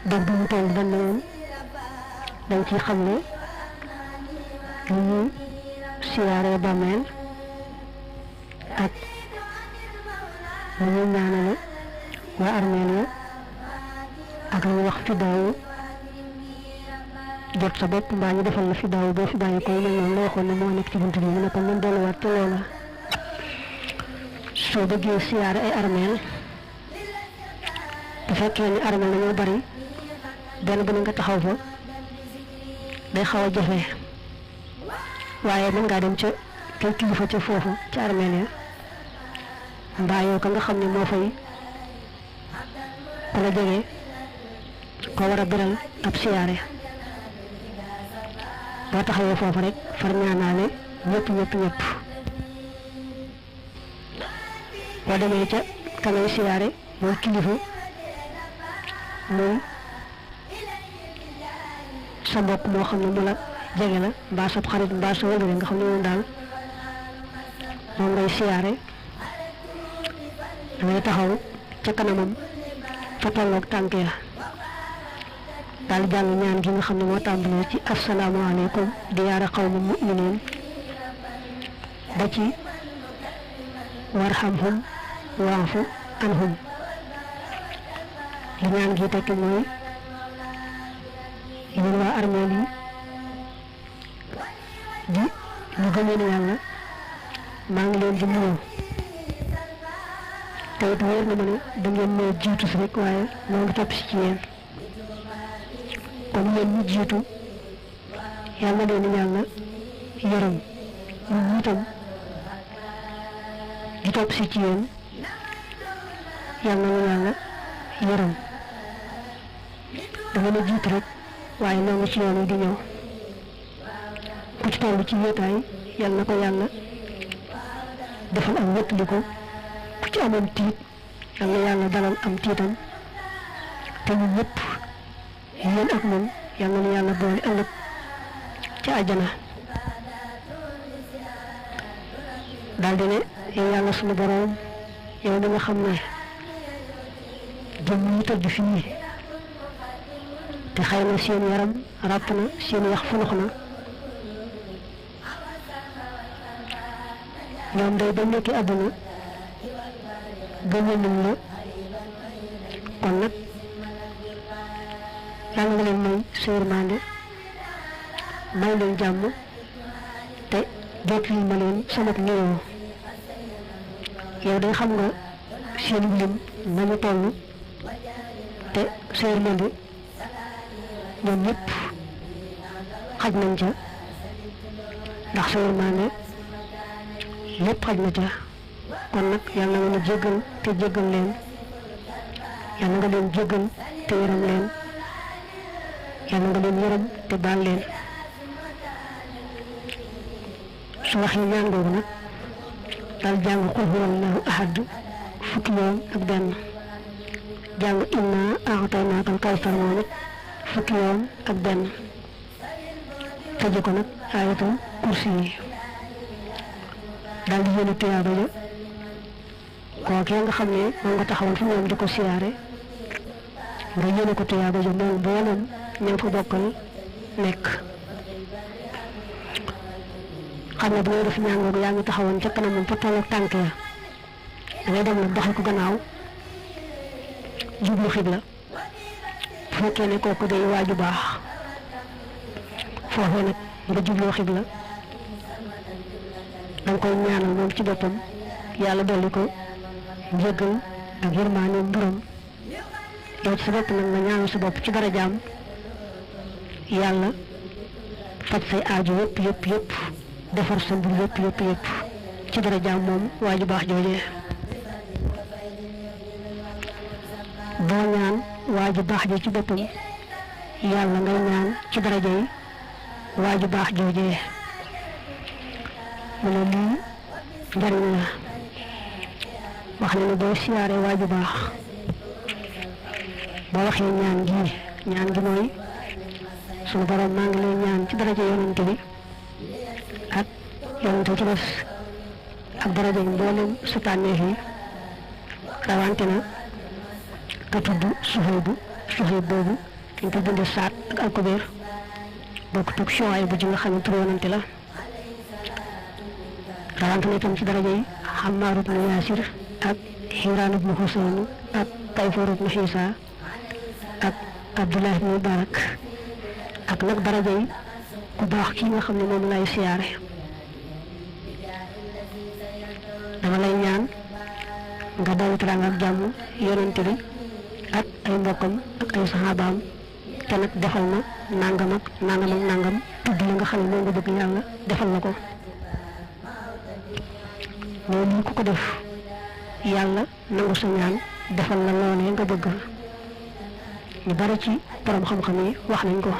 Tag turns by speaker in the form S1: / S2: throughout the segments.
S1: dog bi mu toll dañ ne woon dañ ciy xamle lu ñuy siyaaree bàmmeel ak lu ñuy ñaanale waa armeel ya ak lu ñuy wax fidaawu jot sa bopp mbaa ñu defal la fidaawu boo fi bàyyi ko mel noonu la waxoon ne moo nekk ci bunt bi mu ne ko mën delluwaat te loola soo bëggee siyaare ay armeel bu fekkee ni armeel dañoo bari benn bu ne nga taxaw fa day xaw a jafe waaye mën ngaa dem ca kay kilifa ca foofu ca armeel ya mbaa yow ka nga xam ne moo fay ku la jege ko war a biral ab siyaare boo taxawee foofu rek far ñaanaale ñëpp boo demee ca ka ngay siyaare mooy kilifa muy sa mbokk moo xam ne mu la jege la mbaa sa xarit mbaa sa wëllëre nga xam ne moom daal moom ngay siyaare dangay taxaw ca kanamam fa tolloog tànk ya daal jàng ñaan gi nga xam ne moo tàmbalee ci asalaamaaleykum diyaara qawmi mu'minin ba ci warhamhum wa'fu anhum li ñaan gi tekki mooy yéen waa armeel yi di ñu gëmoon yàlla maa ngi leen di nuyu te it wóor na ma ne da ngeen may jiitu si rek waaye moo ngi topp si ci yéen kon yéen ñi jiitu yàlla leen yàlla yërëm ñun itam di topp si ci yéen yàlla na yàlla yërëm da ngeen a jiitu rek waaye noo ngi ci yoon wi di ñëw ku ci toll ci wéetaay yàlla na ko yàlla defal am wétaliku ku ci amoon tiit yàlla yàlla dalal am tiitam te ñun ñëpp yéen ak moom yàlla na yàlla boole ëllëg ca àjjana daal di ne yow yàlla sunu boroom yow mi nga xam ne jëm yi tëdd fii te xëy na seen yaram ràpp na seen yax funux na ñoom day ba nekki àdduna gëñe nañ la kon nag yàlla nga leen may sa yërmande may leen jàmm te jottali ma leen sama nuyoo yow day xam nga seen lim nañu toll te sa yërmande ñoom ñëpp xaj nañ ca ndax sa yërmande lépp xaj na ca kon nag yàlla nga leen jéggal te jéggal leen yàlla nga leen jéggal te yërëm leen yàlla nga leen yërëm te baal leen su waxee ñaan googu nag daal jàng qul huwallahu ahad fukki yoon ak benn jàng inna a'taynaakal kawsar moom it fukki yoon ak benn tëje ko nag ayatul kursi yi daal di yéene tuyaaba ja kookee nga xam ne moom nga taxawal fi ñoom di ko siyaare nga yéene ko tuyaaba ja moom booleem ña fa bokkal nekk xam ne bu ngay def ñaan googu yaa ngi taxawoon ca kanamam fa tolloog tànk ya da ngay dem nag doxal ko gannaaw jublu xibla bu fekkee ne kooku day waaju baax foofee nag nga jubloo xibla da nga koy ñaanal moom ci boppam yàlla dolli ko njëggal ak yërmaane mburam yow ci sa bopp nag nga ñaanal sa bopp ci dara jaam yàlla faj say aaju yëpp defar sa mbir yëpp ci dara jaam moom waa ju baax joojee boo ñaan waa ju baax jo ci boppam yàlla ngay ñaan ci daraja yi waa ju baax joojee mu ne lii njariñ la wax na ne boo siyaaree waa ju baax boo waxee ñaan gi mooy sunu borom maa ngi lay ñaan ci daraja yonante bi ak yonante ci des ak daraja yi mboolem sa tànneef yi rawante na ka tudd Suhayb boobu ñu ko bindee saat ak alkubeer bokk toog Shuayb bu ji nga xam ne tur yonante la rawante na itam ci daraja yi Ammaar ibnu Yaasir ak Hiiraan ibnu Husayn ak Tayfur ibnu Xiisa ak Abdullah ibnu Mubarak ak nag daraja yi ku baax kii nga xam ne moom lay siyaare dama lay ñaan nga dolli teraanga ak jàmm yonente bi ak ay mbokkam ak ay saxaabaam te nag defal na nangam ak nangam ak nangam tudd la nga xam ne moom nga bëgg yàlla defal la ko loolu ku ko def yàlla nangu sa ñaan defal la loolee nga bëgg ñu bari ci borom xam-xam yi wax nañ ko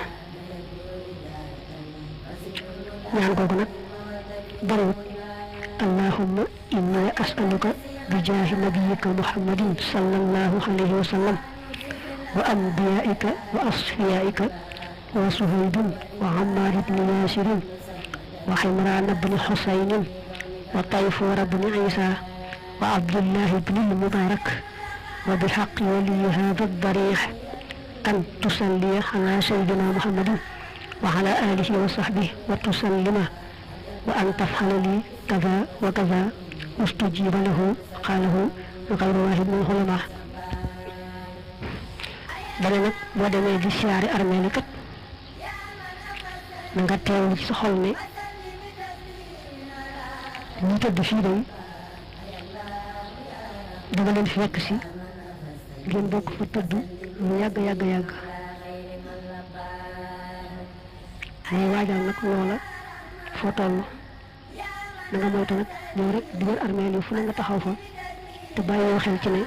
S1: ñaan googu nag bariwut allahumma inni as'aluka bi jaahi nabiyyika muhammadin sallallahu alayhi wa sallam wa anbiyaa'ika wa asfiyaa'ika wa suhaybin wa ammaar ibni yaasirin wa ximraan ibni xusaynin wa tayfuur ibni iisa wa abdullahi ibni al-mubaarak wa bi haqqi waliyyi haadha ad-dariix an tusalliya ala sayyidina muhammadin wa ala aalihi wa sahbihi wa tusallima wa an taf'ala li kaza wa kaza wastujiba lahu qaalahu ghayru waahid min al-ulamaa dana nag boo demee di siyaare armeel yi kat na nga teewlu ci sa xol ne ñi tëdd fii day dama leen fekk si ngeen bokk fa tëdd lu yàgg yàgg yàgg ngay waajal nag loola foo toll na nga moytu nag ñëw rek di wër armeel yi fu ne nga taxaw fa te bàyyoo xel ci ne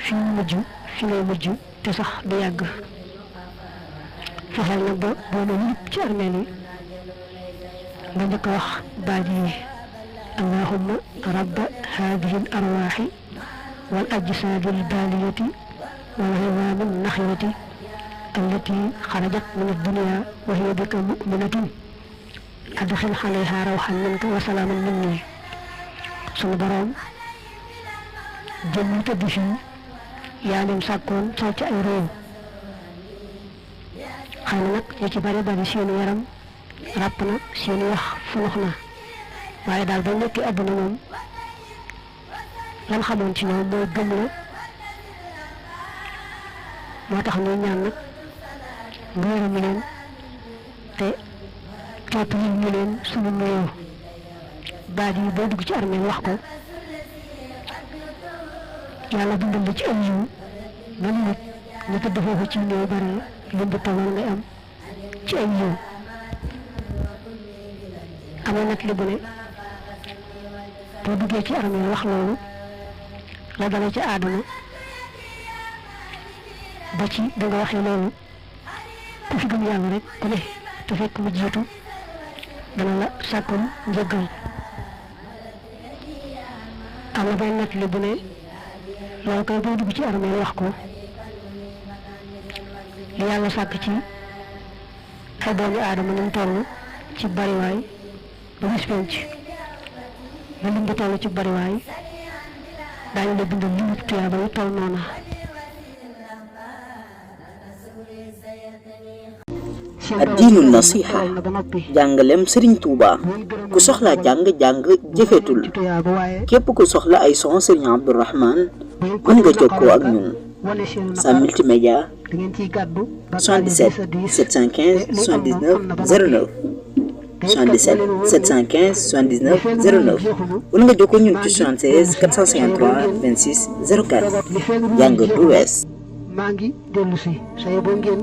S1: fi mujj fi ngay mujj te sax du yàgg fexeel nag ba boo ne ñëpp ci armeel yi nga njëkk a wax baat yi allahumma rabba haadihi al arwaaxi wal ajsaadi al baaliyati wal hiwaami al naxirati allati xarajat min ad-dunya wa hiya bika mu'minatun adxil alayha rawxan minka wa salaaman minni sunu boroom jëm ñu tëdd fii yaa leen sàkkoon sol ci ay réew xëy na nag ñu ci bari bari seeni yaram ràpp na seeni wax funux na waaye daal ba nekki àdduna moom lan xamoon ci ñoom mooy gëm la moo tax ñuy ñaan nag nga yërëm leen te topp ñu leen sunu nuyoo baat yi boo dugg ci armeel wax ko yàlla bindal la ci am yiw man nit ñu tëdd foofu ci néew bari lim bu tolloon ngay am ci ay yiw amoon nag li bu ne boo duggee ci armeel wax loolu la dale ci aadama ba ci da nga waxee loolu ku fi gëm yàlla rek ku ne te fekk mu jiitu dana la sàkkul njëggal am na benn nag li bu ne loolu koy boo dugg ci armeel wax ko li yàlla sàkk ci ay doomi aadama ñu toll ci bariwaay ba bis penc ba lim bi toll ci bariwaay daañu la bindal limu tuyaaba yu toll noona
S2: addiinu nasiha jàngalem Serigne Touba ku soxla jàng jëfetul képp ku soxla ay son Serigne Abdourahman mën nga jokkoo ak ñun sa multimédia 77 715 79 09 77 715 79 09 wala nga jokkoo ñun ci 76 453 26 04 jàng du wees.
S1: maa ngi dellu si sa yeboo ngeen